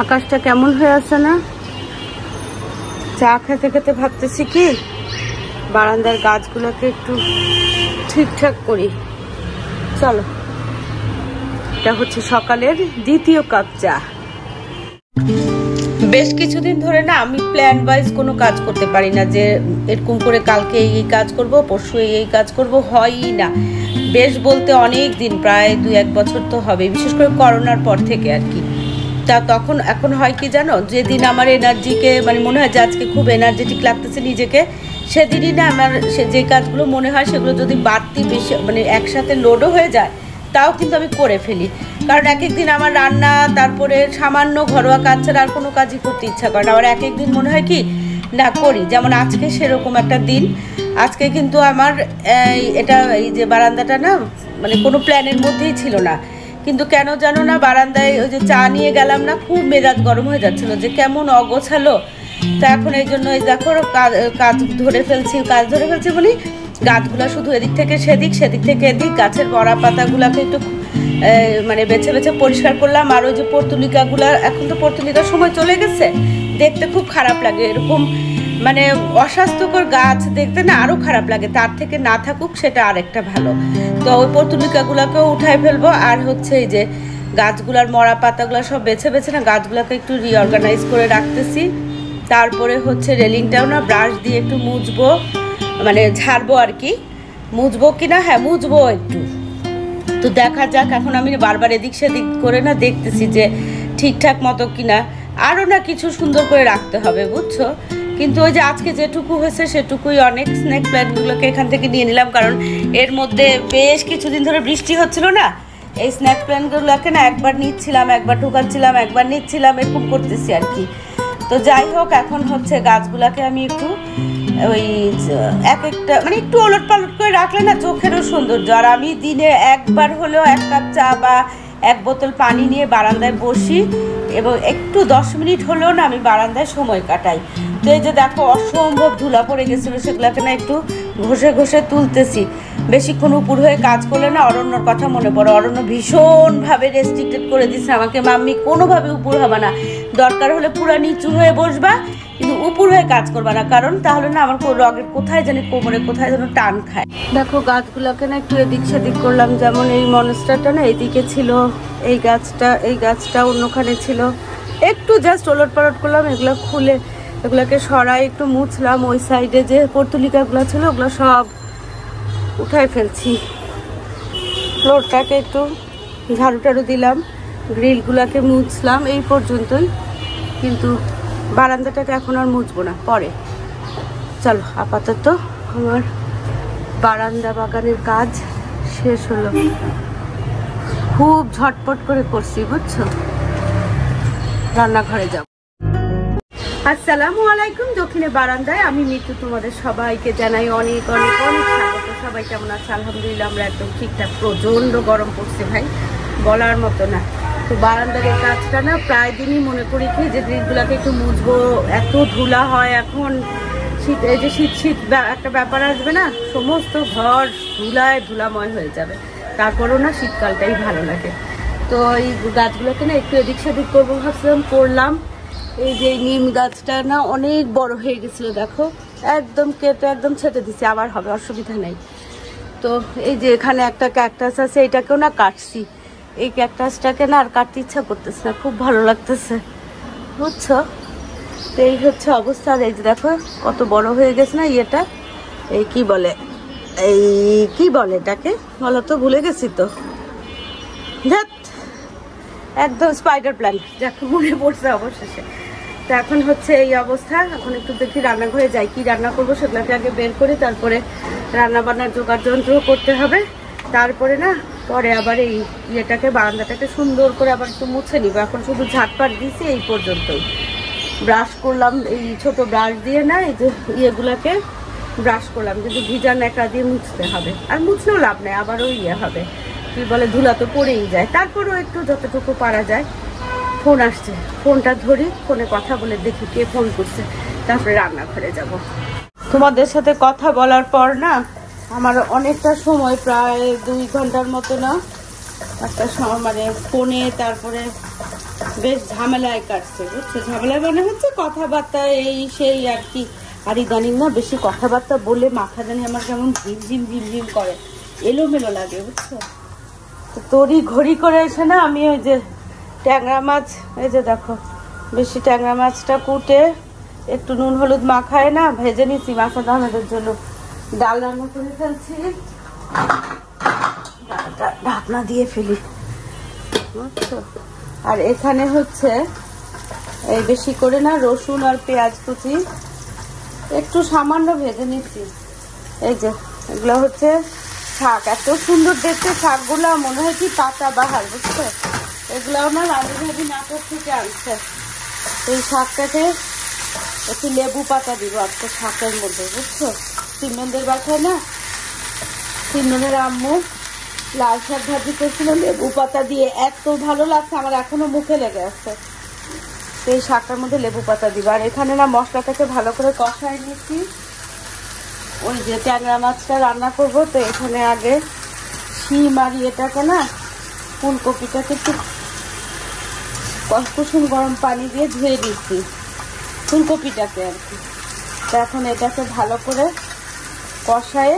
আকাশটা কেমন হয়ে আছে না? চা খেতে খেতে ভাবতেছি কি বারান্দার গাছগুলোকে একটু ঠিকঠাক করি। চলো, এটা হচ্ছে সকালের দ্বিতীয় কাপ চা। বেশ কিছুদিন ধরে না আমি প্ল্যান ওয়াইজ কোনো কাজ করতে পারি না, যে এরকম করে কালকে এই কাজ করব, পরশু এই কাজ করব, হয়ই না। বেশ বলতে অনেক দিন, প্রায় 2-1 বছর তো হবে, বিশেষ করে করোনার পর থেকে আর কি। তা তখন এখন হয় কি জানো, যেদিন আমার এনার্জিকে মানে মনে হয় যে আজকে খুব এনার্জেটিক লাগতেছে নিজেকে, সেদিনই না আমার যে কাজগুলো মনে হয় সেগুলো যদি বাড়তি বেশি মানে একসাথে লোডও হয়ে যায় তাও কিন্তু আমি করে ফেলি। কারণ এক একদিন আমার রান্না, তারপরে সামান্য ঘরোয়া কাজ ছাড়া আর কোনো কাজই করতে ইচ্ছা করে না। আবার এক একদিন মনে হয় কি না করি, যেমন আজকে সেরকম একটা দিন। আজকে কিন্তু আমার এটা এই যে বারান্দাটা না মানে কোনো প্ল্যানের মধ্যেই ছিল না, কিন্তু কেন জানো না বারান্দায় ওই যে চা নিয়ে গেলাম না, খুব মেজাজ গরম হয়ে যাচ্ছিলো যে কেমন অগোছালো। তো এখন এই জন্য এই দেখো কাজ ধরে ফেলছি বলি গাছগুলো শুধু এদিক থেকে সেদিক, সেদিক থেকে এদিক, গাছের বড়া পাতাগুলোকে একটু মানে বেছে বেছে পরিষ্কার করলাম। আর ওই যে পর্তুলিকাগুলো, এখন তো পর্তুলিকার সময় চলে গেছে, দেখতে খুব খারাপ লাগে। এরকম মানে অস্বাস্থ্যকর গাছ দেখতে না আরও খারাপ লাগে, তার থেকে না থাকুক সেটা আরেকটা ভালো। তো ওই পর্তুলিকাগুলোকেও উঠাই ফেলবো। আর হচ্ছে এই যে গাছগুলার মরা পাতাগুলো সব বেছে বেছে না গাছগুলোকে একটু রিঅর্গানাইজ করে রাখতেছি। তারপরে হচ্ছে রেলিংটাও না ব্রাশ দিয়ে একটু মুছবো, মানে ঝাড়বো আর কি। মুছবো কি না, হ্যাঁ মুছবো একটু। তো দেখা যাক, এখন আমি বারবার এদিক সেদিক করে না দেখতেছি যে ঠিকঠাক মতো কিনা। আরও না কিছু সুন্দর করে রাখতে হবে বুঝছো। কিন্তু ওই যে আজকে যেটুকু হয়েছে সেটুকুই অনেক। স্নেক প্ল্যান্টগুলোকে এখান থেকে নিয়ে নিলাম, কারণ এর মধ্যে বেশ কিছুদিন ধরে বৃষ্টি হচ্ছিল না। এই স্নেক প্ল্যান্টগুলোকে না একবার নিচ্ছিলাম, একবার ঢুকাচ্ছিলাম, একবার নিচ্ছিলাম, এরকম করতেছি আর কি। তো যাই হোক, এখন হচ্ছে গাছগুলাকে আমি একটু ওই এক একটা মানে একটু ওলট পালট করে রাখলে না চোখেরও সৌন্দর্য। আর আমি দিনে একবার হলেও 1 কাপ চা বা 1 বোতল পানি নিয়ে বারান্দায় বসি, এবং একটু 10 মিনিট হলেও না আমি বারান্দায় সময় কাটাই। তো এই যে দেখো অসম্ভব ধুলা পড়ে গেছিলো, সেগুলোকে না একটু ঘষে ঘষে তুলতেছি। বেশিক্ষণ উপর হয়ে কাজ করলে না অরণ্যর কথা মনে পড়ে। অরণ্য ভীষণভাবে রেস্ট্রিক্টেড করে দিচ্ছে আমাকে, মাম্মি কোনোভাবে উপর হবে না, দরকার হলে পুরো নিচু হয়ে বসবা, কিন্তু উপর হয়ে কাজ করবা না, কারণ তাহলে না আমার রগের কোথায় জানি কোমরে কোথায় যেন টান খায়। দেখো গাছগুলোকে না একটু এদিক সেদিক করলাম, যেমন এই মনস্টারটা না এদিকে ছিল, এই গাছটা অন্যখানে ছিল, একটু জাস্ট ওলট পালট করলাম, এগুলো খুলে এগুলোকে সরাই একটু মুছলাম। ওই সাইডে যে পর্তুলিকাগুলো ছিল ওগুলো সব উঠাই ফেলছি। ফ্লোরটাকে একটু ঝাড়ু টাড়ু দিলাম, গ্রিলগুলোকে মুছলাম, এই পর্যন্তই। কিন্তু বারান্দাটাকে এখন আর মুছবো না, পরে। চলো আপাতত আমার বারান্দা বাগানের কাজ শেষ হলো। খুব ঝটপট করে করছি বুঝছো। রান্নাঘরে যাব। আসসালামু আলাইকুম। দক্ষিণে বারান্দায় আমি মিতু, তোমাদের সবাইকে জানাই অনেক অনেক অনেক স্বাগত। সবাই কেমন আছে? আলহামদুলিল্লাহ আমরা একদম ঠিকঠাক। প্রচন্ড গরম পড়ছে ভাই, বলার মতো না। তো বারান্দার এই কাজটা না প্রায় দিনই মনে করি কি যে গ্রিলগুলোকে একটু মুছবো, এত ধুলা হয় এখন। শীত, এই যে শীত একটা ব্যাপার আসবে না, সমস্ত ঘর ধুলাময় হয়ে যাবে। তারপরেও না শীতকালটাই ভালো লাগে। তো এই গাছগুলোকে না একটু এদিক সেদিক করবো ভাবছিলাম, করলাম। এই যে নিম গাছটা না অনেক বড় হয়ে গেছিল, দেখো একদম কেটে একদম ছেটে দিচ্ছি, আবার হবে, অসুবিধা নেই। তো এই যে এখানে একটা ক্যাকটাস আছে, এটাকেও না কাটছি। এই ক্যাকটাসটাকে না আর কাটতে ইচ্ছা করতেছে না, খুব ভালো লাগতেছে বুঝছো। তো এই হচ্ছে অবস্থা। আর এই যে দেখো কত বড় হয়ে গেছে না ইয়েটা, এই কি বলে এটাকে বলো তো, ভুলে গেছি তো, একদম স্পাইডার প্ল্যান্ট, যাকে মনে পড়ছে অবশেষে। তো এখন হচ্ছে এই অবস্থা। এখন একটু দেখি রান্নাঘরে যাই, কি রান্না করবো সেগুলোকে আগে বের করে তারপরে রান্না বান্নার জোগাড় যন্ত্র করতে হবে। তারপরে না পরে আবার এই ইয়েটাকে বারান্দাটাকে সুন্দর করে আবার একটু মুছে নিব। এখন শুধু ঝাঁটপাট দিয়েছি এই পর্যন্তই। ব্রাশ করলাম এই ছোট ব্রাশ দিয়ে না, এই যে ইয়েগুলোকে ব্রাশ করলাম, কিন্তু ভিজা ন্যাকড়া দিয়ে মুছতে হবে। আর মুছলেও লাভ নেই, আবারও ইয়ে হবে, কি বলে ধুলা তো পড়েই যায়। তারপরেও একটু যতটুকু পারা যায়। ফোন আসছে, ফোনটা ধরি, ফোনে কথা বলে দেখি কে ফোন করছে, তারপরে রান্নাঘরে যাব। তোমাদের সাথে কথা বলার পর না আমার অনেকটা সময়, প্রায় 2 ঘন্টার মতো না একটা সময় মানে ফোনে, তারপরে বেশ ঝামেলায় কাটছে বুঝছো, ঝামেলায় মানে হচ্ছে কথাবার্তা এই সেই আর কি। আর ইদানিং না বেশি কথাবার্তা বলে মাথা জানি আমার কেমন ঝিমঝিম ঝিমঝিম করে, এলোমেলো লাগে বুঝছো। তো তড়ি ঘড়ি করে এসে না আমি ওই যে ট্যাংরা মাছ, এই যে দেখো বেশি ট্যাংরা মাছটা কুটে একটু নুন হলুদ মাখায় না ভেজে নিচ্ছি মাছের দানাদের জন্য। ডাল রান্না করে ফেলছি, ঢাকনা দিয়ে ফেলি বুঝছো। আর এখানে হচ্ছে এই বেশি করে না রসুন আর পেঁয়াজ কুচি একটু সামান্য ভেজে নিচ্ছি। এই যে এগুলো হচ্ছে শাক, এত সুন্দর দেখতে শাকগুলো, মনে হয় কি পাতা বাহার বুঝছো। এগুলাও না রাজু ভাবি নাটক থেকে আনছে। এই শাকটাকে একটু লেবু পাতা দিব আজকে শাকের মধ্যে বুঝছো। সিমনদের বাসায় না সিমনের আম্মু লাল শাক ভাজি করছিল লেবু পাতা দিয়ে, এত ভালো লাগছে আমার, এখনো মুখে লেগে আসছে। এই শাকটার মধ্যে লেবু পাতা দিব। আর এখানে না মশলাটাকে ভালো করে কষাই নিচ্ছি, ওই যে ট্যাংরা মাছটা রান্না করব। তো এখানে আগে শিম আর এটাকে না ফুলকপিটাকে একটু কুসুম গরম পানি দিয়ে ধুয়ে দিচ্ছি, ফুলকপিটাকে আর কি। তো এখন এটাকে ভালো করে কষায়ে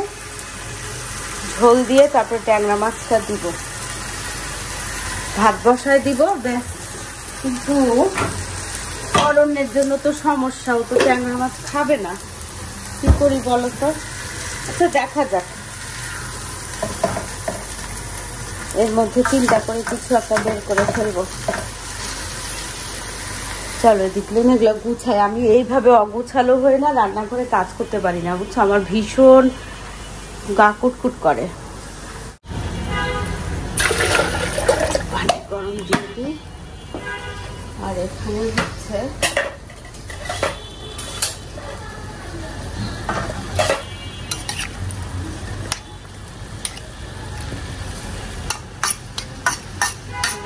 ঝোল দিয়ে তারপরে ট্যাংরা মাছটা দিব, ভাত বসায় দিব ব্যাস। কিন্তু অরণ্যের জন্য তো সমস্যা, ও তো ট্যাংরা মাছ খাবে না, কি করি বলো তো। আচ্ছা দেখা যাক, এর মধ্যে চিন্তা করে কিছু একটা বের করে ফেলবো। চলো দেখলে না এগুলো গুছাই, আমি এইভাবে অগুছালো হয়ে না রান্না করে কাজ করতে পারি না বুঝছো, আমার ভীষণ গা কুটকুট করে। পানি গরম দিয়ে দিই। আর এখানে হচ্ছে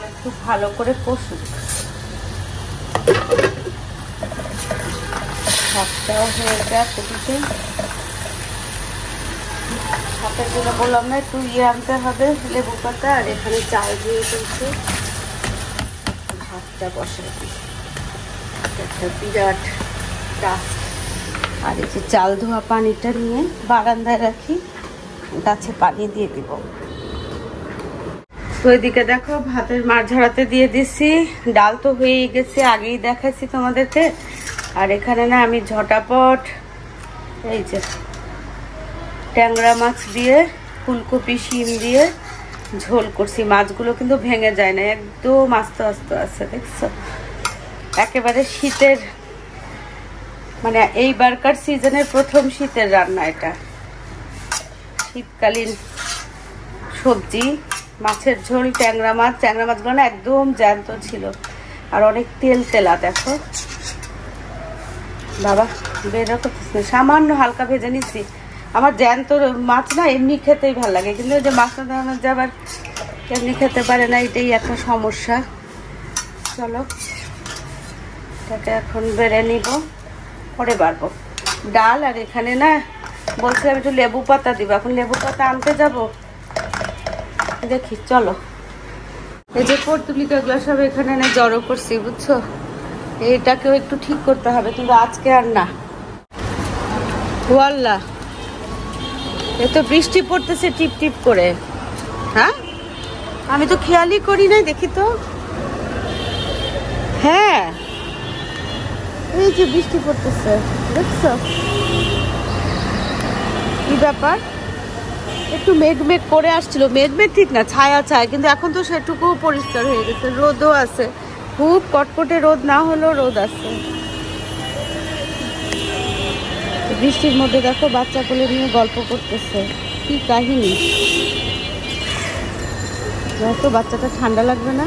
একটু ভালো করে কষুক, শাকটাও হয়ে যায় কপিতে। শাকের জন্য বললাম না একটু আনতে হবে লেবু পাতা। আর এখানে চাল দিয়ে ফেলছি, ভাতটা বসাই দিই, একটা বিরাট ডাস্ট। আর এই যে চাল ধোয়া পানিটা নিয়ে বারান্দায় রাখি, গাছে পানি দিয়ে দিব। তো এদিকে দেখো ভাতের মাছ ঝরাতে দিয়ে দিছি, ডাল তো হয়ে গেছে, আগেই দেখাচ্ছি তোমাদেরকে। আর এখানে না আমি ঝটাপট এই যে ট্যাংরা মাছ দিয়ে ফুলকপি শিম দিয়ে ঝোল করছি। মাছগুলো কিন্তু ভেঙে যায় না, একদম আস্তে আস্তে আছে দেখছো। একেবারে শীতের মানে এইবারকার সিজনের প্রথম শীতের রান্না এটা, শীতকালীন সবজি মাছের ঝোল ট্যাংরা মাছ। ট্যাংরা মাছগুলো না একদম জ্যান্ত ছিল আর অনেক তেল তেলা দেখো বাবা, বের করতেছে সামান্য হালকা ভেজে নিচ্ছি। আমার জ্যান্ত মাছ না এমনি খেতেই ভালো লাগে, কিন্তু ওই যে মাছ না ধরানো যাবার এমনি খেতে পারে না, এটাই একটা সমস্যা। চলো এটাকে এখন বেড়ে নিব, পরে বাড়বো ডাল। আর এখানে না বলছিলাম একটু লেবু পাতা দিব, এখন লেবু পাতা আনতে যাব, দেখি চলো। এই যে পর্তুলিকাগুলো সব এখানে না জড়ো করছি বুঝছো, এটাকেও একটু ঠিক করতে হবে, কিন্তু আজকে আর না। ওয়াল্লা এ তো বৃষ্টি পড়তেছে টিপ টিপ করে। হ্যাঁ আমি তো খেয়ালই করি নাই, দেখি তো। হ্যাঁ এই যে বৃষ্টি পড়তেছে দেখছো, কি ব্যাপার। একটু মেঘ মেঘ করে আসছিল, মেঘ মেঘ ঠিক না ছায়া ছায়া, কিন্তু এখন তো সেটুকুও পরিষ্কার হয়ে গেছে, রোদও আছে, খুব কটকটে রোদ না হলেও রোদ আছে। বৃষ্টির মধ্যে দেখো বাচ্চা কোলে নিয়ে গল্প করতেছে, কি কাহিনী। দেখো বাচ্চাটা ঠান্ডা লাগবে না।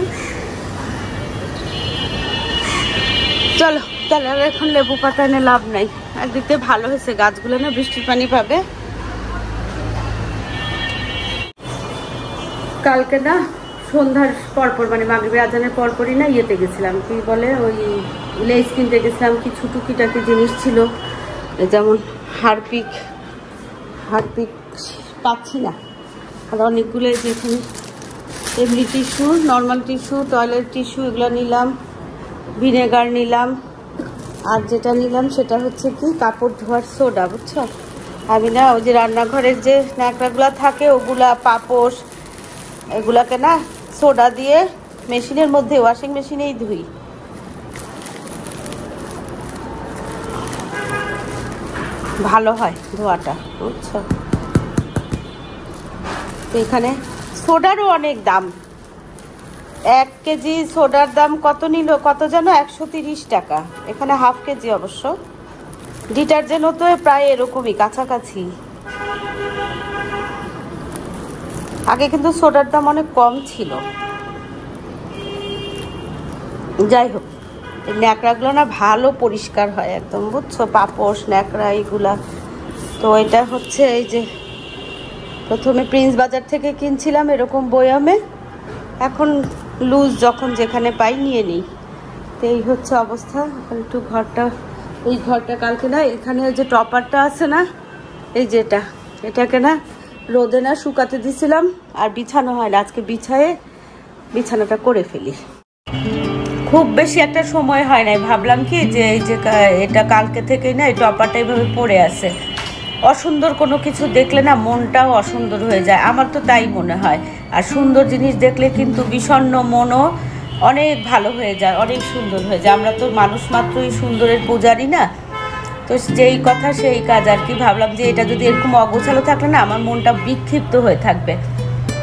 চলো তাহলে আর এখন লেবু পাতা এনে লাভ নাই, একদিকে ভালো হয়েছে গাছগুলো না বৃষ্টির পানি পাবে। কালকে না সন্ধ্যার পরপর মানে মাগরিবের আজানের পরপরই না ইয়েতে গেছিলাম, কি বলে ওই লেস কিনতে গেছিলাম, কিছু টুকিটাকি জিনিস ছিল, যেমন হারপিক পাচ্ছি না। আর অনেকগুলো যেখানে এমনি tissue, normal tissue, toilet tissue এগুলো নিলাম। ভিনেগার নিলাম, আর যেটা নিলাম সেটা হচ্ছে কি কাপড় ধোয়ার সোডা, বুঝছো? আমি না ওই যে রান্নাঘরের যে ন্যাকড়াগুলো থাকে ওগুলা পাপোশ এগুলাকে না সোডা দিয়ে মেশিনের মধ্যে ওয়াশিং মেশিনেই ধুই। ভালো হয় ধোয়াটা, বুঝছো? তো এখানে সোডারও অনেক দাম। 1 কেজি সোডার দাম কত নিল, কত যেন 130 টাকা। এখানে হাফ কেজি অবশ্য। ডিটারজেন্টও তো প্রায় এরকমই কাছাকাছি। আগে কিন্তু সোডার দাম অনেক কম ছিল। যাই হোক, এই ন্যাকড়াগুলো না ভালো পরিষ্কার হয় একদম, বুঝছো? পাপোশ ন্যাকড়া এইগুলা। তো এটা হচ্ছে এই যে প্রথমে প্রিন্স বাজার থেকে কিনছিলাম এরকম বয়ামে, এখন লুজ যখন যেখানে পাই নিয়ে নিই। তো এই হচ্ছে অবস্থা। এখন একটু ঘরটা, এই ঘরটা কালকে না এখানে যে টপারটা আছে না, এই যেটা, এটাকে না রোদে না শুকাতে দিছিলাম, আর বিছানো হয় না। আজকে বিছানাটা করে ফেলি। খুব বেশি একটা সময় হয় নাই, ভাবলাম কি যে এই যে এটা কালকে থেকেই না এই টপারটা এইভাবে পড়ে আছে। অসুন্দর কোনো কিছু দেখলে না মনটাও অসুন্দর হয়ে যায়, আমার তো তাই মনে হয়। আর সুন্দর জিনিস দেখলে কিন্তু বিষণ্ণ মনও অনেক ভালো হয়ে যায়, অনেক সুন্দর হয়ে যায়। আমরা তো মানুষ মাত্রই সুন্দরের পূজারি না, তো যেই কথা সেই কাজ আর কি। ভাবলাম যে এটা যদি এরকম অগোছালো থাকলে না আমার মনটা বিক্ষিপ্ত হয়ে থাকবে।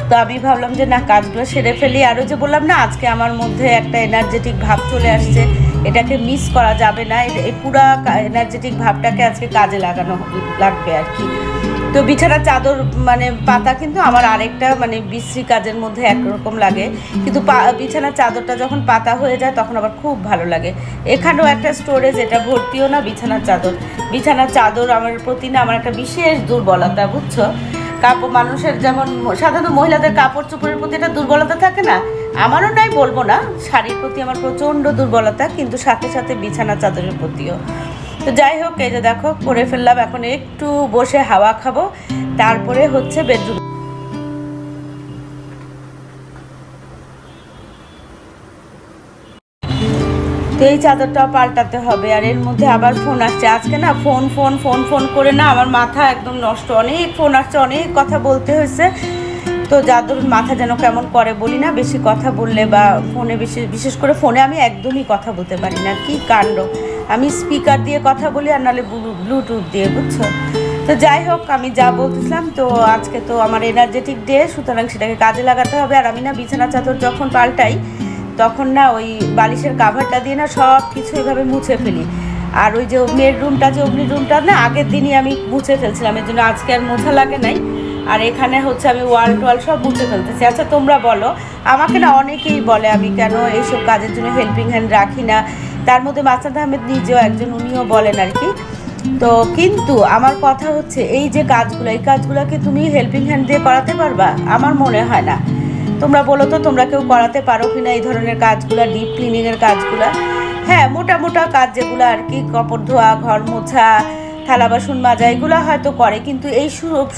তো আমি ভাবলাম যে না, কাজগুলো সেরে ফেলি। আরও যে বললাম না আজকে আমার মধ্যে একটা এনার্জেটিক ভাব চলে আসছে, এটাকে মিস করা যাবে না। এই পুরা এনার্জেটিক ভাবটাকে আজকে কাজে লাগানো লাগবে আর কি। তো বিছানার চাদর মানে পাতা কিন্তু আমার আরেকটা মানে বিশ্রী কাজের মধ্যে একরকম লাগে, কিন্তু বিছানার চাদরটা যখন পাতা হয়ে যায় তখন আবার খুব ভালো লাগে। এখানেও একটা স্টোরেজ, এটা ভর্তিও না বিছানার চাদর আমার প্রতি না আমার একটা বিশেষ দুর্বলতা, বুঝছো? কাপড় মানুষের যেমন সাধারণত মহিলাদের কাপড় চোপড়ের প্রতি একটা দুর্বলতা থাকে না, আমারও নাই বলবো না। শাড়ির প্রতি আমার প্রচণ্ড দুর্বলতা, কিন্তু সাথে সাথে বিছানা চাদরের প্রতিও। তো যাই হোক, এই যে দেখো করে ফেললাম। এখন একটু বসে হাওয়া খাবো, তারপরে হচ্ছে বেডরুম। তো এই চাদরটা পাল্টাতে হবে, আর এর মধ্যে আবার ফোন আসছে। আজকে না ফোন করে না আমার মাথা একদম নষ্ট। অনেক ফোন আসছে, অনেক কথা বলতে হয়েছে। তো যাদের মাথা যেন কেমন করে, বলি না বেশি কথা বললে বা ফোনে বিশেষ করে ফোনে আমি একদমই কথা বলতে পারি না, কি কাণ্ড। আমি স্পিকার দিয়ে কথা বলি আর নাহলে ব্লুটুথ দিয়ে, বুঝছো? তো যাই হোক, আমি যা বলতেছিলাম, তো আজকে তো আমার এনার্জেটিক ডে, সুতরাং সেটাকে কাজে লাগাতে হবে। আর আমি না বিছানা চাদর যখন পাল্টাই তখন না ওই বালিশের কাভারটা দিয়ে না সব কিছু এভাবে মুছে ফেলি। আর ওই যে মেয়ের রুমটা, যে অগ্নি রুমটা না আগের দিনই আমি মুছে ফেলছিলাম, এর জন্য আজকে আর মোছা লাগে নাই। আর এখানে হচ্ছে আমি ওয়াল টোয়াল সব মুছে ফেলতেছি। আচ্ছা তোমরা বলো, আমাকে না অনেকেই বলে আমি কেন এইসব কাজের জন্য হেল্পিং হ্যান্ড রাখি না। তার মধ্যে মাসুদ আহমেদ নিজেও একজন, উনিও বলেন আর কি। তো কিন্তু আমার কথা হচ্ছে এই যে কাজগুলো, এই কাজগুলোকে তুমি হেল্পিং হ্যান্ড দিয়ে করাতে পারবা? আমার মনে হয় না। তোমরা বলো তো, তোমরা কেউ করাতে পারো কিনা এই ধরনের কাজগুলো, ডিপ ক্লিনিংয়ের কাজগুলো? হ্যাঁ, মোটা কাজ যেগুলো আর কি, কাপড় ধোয়া, ঘর মোছা, থালা বাসন মাজা, এগুলো হয়তো করে, কিন্তু এই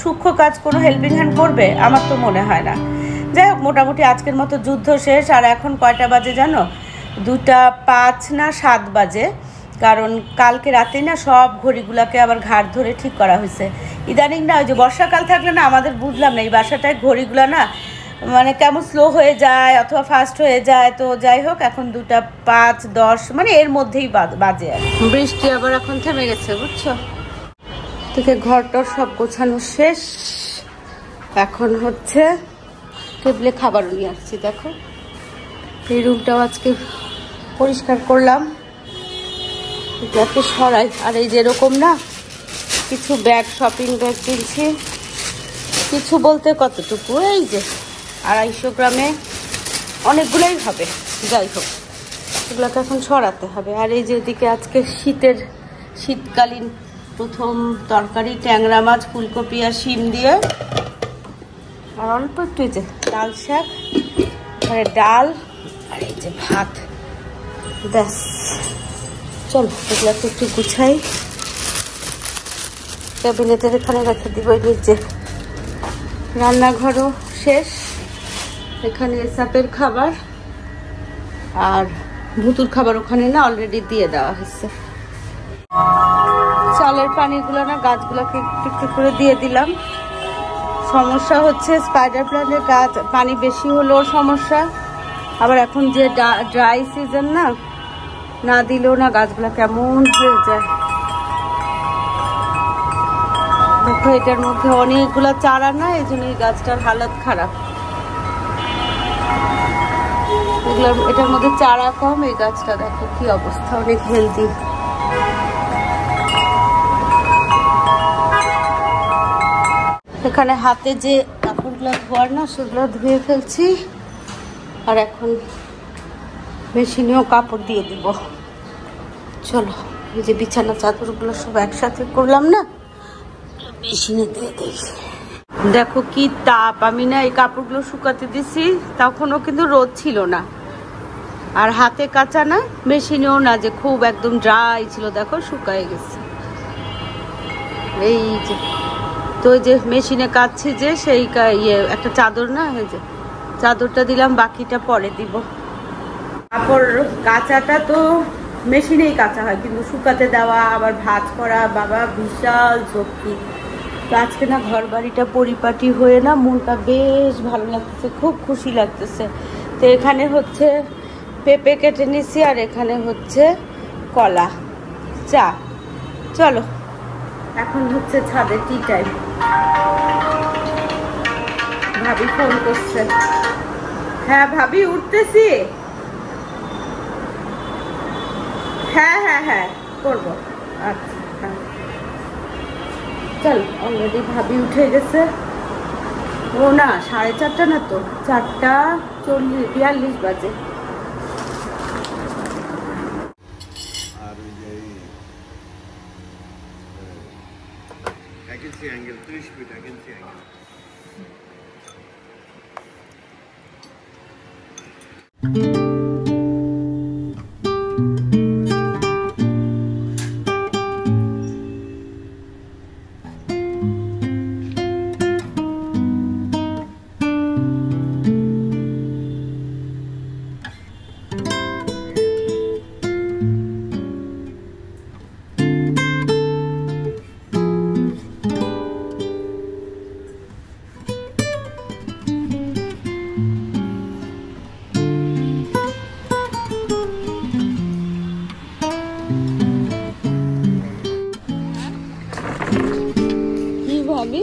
সূক্ষ্ম কাজ কোনো হেল্পিং হ্যান্ড করবে? আমার তো মনে হয় না। যাই হোক, মোটামুটি আজকের মতো যুদ্ধ শেষ। আর এখন কয়টা বাজে জানো? 2:05 না 7 বাজে। কারণ কালকে রাতে না সব ঘড়িগুলোকে আবার ঘাট ধরে ঠিক করা হয়েছে। ইদানিং না ওই যে বর্ষাকাল থাকলে না আমাদের, বুঝলাম না এই বাসাটায় ঘড়িগুলো না মানে কেমন স্লো হয়ে যায় অথবা ফাস্ট হয়ে যায়। তো যাই হোক, এখন 2:05, 10 মানে এর মধ্যেই বাজে। আর বৃষ্টি আবার এখন থেমে গেছে, বুঝছো? থেকে ঘরটার সব গোছানো শেষ। এখন হচ্ছে টেবিলে খাবারও নিয়ে আসছি। দেখো, এই রুমটাও আজকে পরিষ্কার করলাম, এটাকে সরাই। আর এই যেরকম না কিছু ব্যাগ, শপিং ব্যাগ কিনছি, কিছু বলতে কতটুকু, এই যে 250 গ্রামে অনেকগুলোই হবে। যাই হোক, এগুলোকে এখন সরাতে হবে। আর এই যে এদিকে আজকে শীতকালীন প্রথম তরকারি, ট্যাংরা মাছ, ফুলকপি আর শিম দিয়ে, আর অল্প একটু এই যে লাল শাক, মানে ডাল, আর এই যে ভাত, ব্যাস। চলো এগুলোকে একটু গুছাই, ক্যাবিনেটের এখানে রেখে দিব। নিচে রান্নাঘরও শেষ, এখানে এসাপের খাবার, আর ভুতুর খাবার ওখানে না অলরেডি দিয়ে দেওয়া হয়েছে। চালের পানিগুলো না গাছগুলোকে একটু একটু করে দিয়ে দিলাম। সমস্যা হচ্ছে স্পাইডার প্ল্যান্টের গাছ পানি বেশি হলেও সমস্যা, আবার এখন যে ড্রাই সিজন না দিলেও না গাছগুলো কেমন হয়ে যায়। দেখো এটার মধ্যে অনেকগুলা চারা না, এই জন্য এই গাছটার হালত খারাপ। এটার মধ্যে চারা কম, এই গাছটা দেখো কি অবস্থা, অনেক হেলদি। এখানে হাতে যে কাপড়গুলো ধোয়ার না সেগুলো ধুয়ে ফেলছি, আর এখন মেশিনেও কাপড় দিয়ে দিব। চলো এই যে বিছানা চাদরগুলো সব একসাথে করলাম না, মেশিনে দিয়ে দিই। দেখো কি তাপ, আমি না এই কাপড়গুলো শুকাতে দিছি, তখনও কিন্তু রোদ ছিল না, আর হাতে কাচা না, মেশিনেও না যে খুব একদম ড্রাই ছিল, দেখো শুকায় গেছে। এই যে তো ওই যে মেশিনে কাচ্ছি যে সেই একটা চাদর না, এই যে চাদরটা দিলাম, বাকিটা পরে দিব। কাপড় কাচাটা তো মেশিনেই কাচা হয়, কিন্তু শুকাতে দেওয়া আবার ভাঁজ করা বাবা বিশাল ঝক্কি। তো আজকে না ঘর বাড়িটা পরিপাটি হয়ে না মনটা বেশ ভালো লাগতেছে, খুব খুশি লাগতেছে। তো এখানে হচ্ছে পেঁপে কেটে নিছি, আর এখানে হচ্ছে কলা, চা। চলো এখন হচ্ছে ছাদে টি টাইম। ভাবি ফোন করছে। হ্যাঁ ভাবি উঠতেছি। হ্যাঁ করবো। আচ্ছা হ্যাঁ চল, অলরেডি ভাবি উঠে গেছে। ও না 4:30 না তো, 4:42 বাজে। ভাবি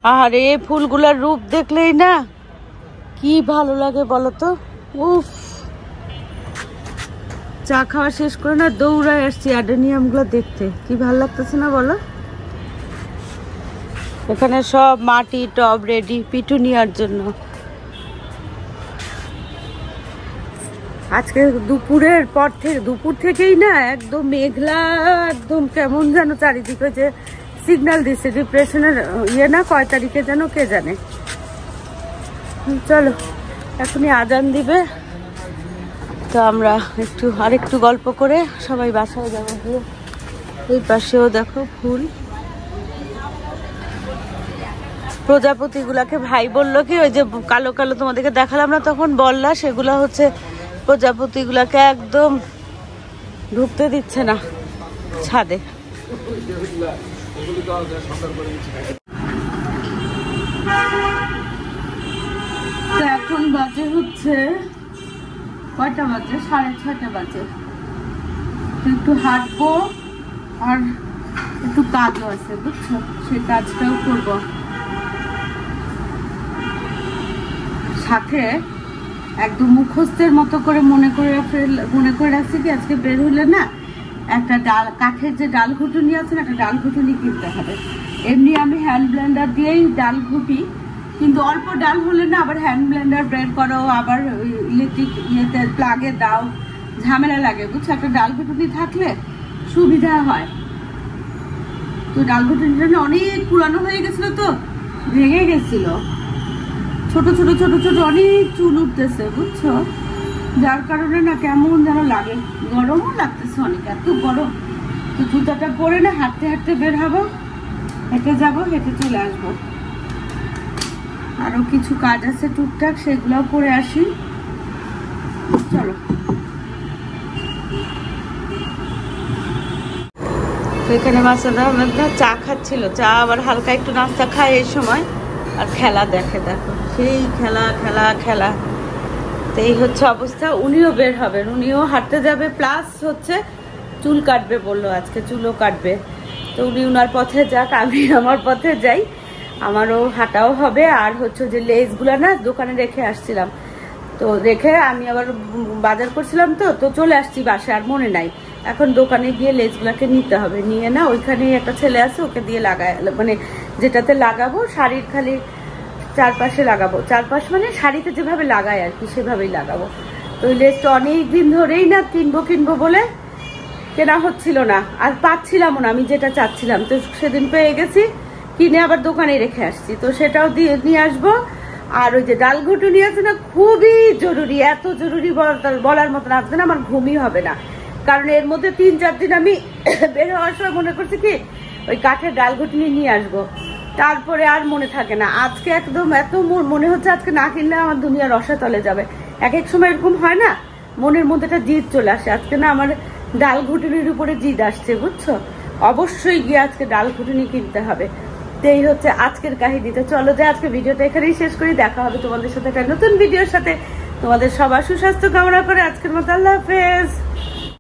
আরে ফুলগুলার রূপ দেখলেই না কি ভালো লাগে বলো তো। উফ, চা খাওয়া শেষ করে না দৌড়ায় আসছি অ্যাডেনিয়াম গুলো দেখতে, কি ভালো লাগতেছে না বলো। এখানে সব মাটি টব রেডি পিটুনিয়ার জন্য। আজকে দুপুরের পর থেকে, দুপুর থেকেই না একদম মেঘলা, একদম কেমন যেন চারিদিকে যে সিগন্যাল দিচ্ছে ডিপ্রেশনের না, কয় তারিখে যেন কে জানে। চলো এখনই আজান দিবে, তো আমরা আরেকটু গল্প করে সবাই বাসায় যাবো। এই পাশেও দেখো ফুল, প্রজাপতি গুলাকে ভাই বললো কি ওই যে কালো কালো তোমাদেরকে দেখালাম না তখন বললা, সেগুলা হচ্ছে প্রজাপতি গুলাকে একদম ঢুকতে দিচ্ছে না ছাদে। এখন বাজে হচ্ছে কয়টা বাজে, 6:30 বাজে। একটু হাঁটবো আর একটু কাজও আছে বুঝছো, সেই কাজটাও করবো। সাথে একদম মুখস্থের মতো করে মনে করে রাখছি কি আজকে বের হলে না একটা ডাল কাঠের যে ডাল ঘুটুনি আছে না, একটা ডাল ঘুটুনি কিনতে হবে। এমনি আমি হ্যান্ড ব্লেন্ডার দিয়েই ডাল ঘুটি, কিন্তু অল্প ডাল হলে না আবার হ্যান্ড ব্লেন্ডার ব্রেড করো, আবার ইলেকট্রিক ইয়েতে প্লাগে দাও, ঝামেলা লাগে বুঝছো। একটা ডাল ঘুটুনি থাকলে সুবিধা হয়। তো ডাল ঘুটুনিটা না অনেক পুরানো হয়ে গেছিল, তো ভেঙে গেছিল, ছোট ছোট ছোট ছোট অনেক চুল উঠতেছে বুঝছো, যার কারণে না কেমন যেন লাগে, গরমও লাগতেছে অনেক, এত গরম। তো জুতাটা পরে না হাঁটতে হাঁটতে বের হবো, হেঁটে যাবো, হেঁটে চলে আসবো। আরো কিছু কাজ আছে টুকটাক, সেগুলোও করে আসি। চলো। এখানে মাসুদ আহমেদ না চা খাচ্ছিল, চা আবার হালকা একটু নাস্তা খায় এই সময়, আর খেলা দেখে, দেখো সেই খেলা খেলা খেলা। তো এই হচ্ছে অবস্থা। উনিও বের হবেন, উনিও হাঁটতে যাবে, প্লাস হচ্ছে চুল কাটবে বললো, আজকে চুলও কাটবে। তো উনি উনার পথে যাক, আমি আমার পথে যাই, আমারও হাঁটাও হবে। আর হচ্ছে যে লেসগুলো না দোকানে রেখে আসছিলাম, তো রেখে আমি আবার বাজার করছিলাম, তো চলে আসছি বাসায়, আর মনে নাই। এখন দোকানে গিয়ে লেসগুলাকে নিতে হবে, নিয়ে না ওইখানে একটা ছেলে আছে, ওকে দিয়ে লাগায়, মানে যেটাতে লাগাবো শাড়ির খালি চারপাশে লাগাবো, চারপাশ মানে শাড়িতে যেভাবে লাগায় আর কি, সেভাবেই লাগাবো। তো ওই লেসটা অনেক দিন ধরেই না কিনবো বলে কেনা হচ্ছিল না, আর পাচ্ছিলামও না আমি যেটা চাচ্ছিলাম। তো সেদিন পেয়ে গেছি, কিনে আবার দোকানে রেখে আসছি, তো সেটাও নিয়ে আসবো। আর ওই যে ডাল ঘুটুনি আছে না, খুবই জরুরি, এত জরুরি বলার মতন। আজকে না আমার ঘুমই হবে না, কারণ এর মধ্যে 3-4 দিন আমি বের হওয়ার সময় মনে করছি কি ওই কাঠের ডাল ঘুটুনি নিয়ে আসবো, তারপরে আর মনে থাকে না। আজকে একদম এত মনে হচ্ছে আজকে না কিনলে আমার দুনিয়া রসাতলে যাবে। এক এক সময় এরকম হয় না, মনের মধ্যে একটা জিদ চলে আসে। আজকে না আমার ডাল ঘুটুনির উপরে জিদ আসছে বুঝছো, অবশ্যই গিয়ে আজকে ডাল ঘুটুনি কিনতে হবে। তো এই হচ্ছে আজকের কাহিনী। তো চলো যে আজকে ভিডিওটা এখানেই শেষ করি, দেখা হবে তোমাদের সাথে একটা নতুন ভিডিওর সাথে। তোমাদের সবার সুস্বাস্থ্য কামনা করে আজকের মতো আল্লাহ হাফেজ।